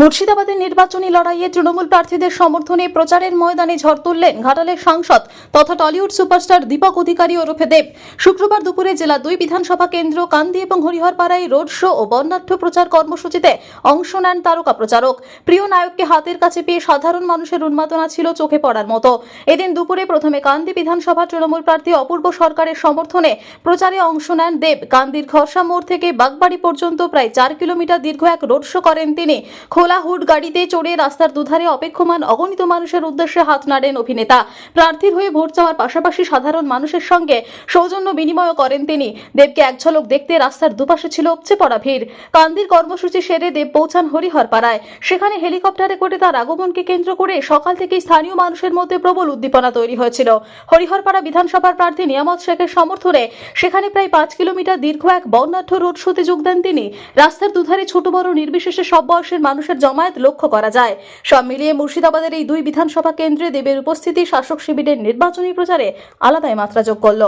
মুর্শিদাবাদের নির্বাচনী লড়াইয়ে তৃণমূল প্রার্থীদের সমর্থনে প্রচারের ময়দানে ঝড় তুললেন ঘাটালের সাংসদ তথা টলিউড সুপারস্টার দীপক অধিকারী ওরফে দেব। শুক্রবার দুপুরে জেলা 2 বিধানসভা কেন্দ্র কান্দি এবং হরিহরপাড়ায় রোড শো ও বর্ণাঢ্য প্রচার কর্মসূচিতে অংশ নেন তারকা প্রচারক। প্রিয় নায়ককে হাতের কাছে পেয়ে সাধারণ মানুষের উন্মাদনা ছিল চোখে পড়ার মতো। এদিন দুপুরে প্রথমে কান্দি বিধানসভা তৃণমূল প্রার্থী অপূর্ব সরকারের সমর্থনে প্রচারে অংশ নেন দেব। কান্দির খরসা মোড় থেকে বাগবাড়ি পর্যন্ত প্রায় 4 কিলোমিটার দীর্ঘ এক রোড শো করেন তিনি। খোলা হুড গাড়িতে চড়ে রাস্তার দুধারে অপেক্ষমান অগণিত মানুষের উদ্দেশ্যে হাত নাড়েন অভিনেতা। প্রার্থীর হয়ে ভোট চাওয়ার পাশাপাশি সাধারণ মানুষের সঙ্গে সৌজন্য বিনিময় করেন তিনি। দেবকে এক ঝলক দেখতে রাস্তার দুপাশে ছিল উপচে পড়া ভিড়। কান্দির কর্মসূচি সেরে দেব পৌঁছান হরিহরপাড়ায়। সেখানে হেলিকপ্টারে করে তার আগমনকে কেন্দ্র করে সকাল থেকেই স্থানীয় মানুষের মধ্যে প্রবল উদ্দীপনা তৈরি হয়েছিল। হরিহরপাড়া বিধানসভার প্রার্থী নিয়ামত শেখের সমর্থনে সেখানে প্রায় 5 কিলোমিটার দীর্ঘ এক বর্ণাঢ্য রোড শোতে যোগ দেন তিনি। রাস্তার দুধারে ছোট বড় নির্বিশেষে সব বয়সের মানুষের জমায়েত লক্ষ্য করা যায়। সব মিলিয়ে মুর্শিদাবাদের এই 2 বিধানসভা কেন্দ্রে দেবের উপস্থিতি শাসক শিবিরের নির্বাচনী প্রচারে আলাদাই মাত্রা যোগ করল।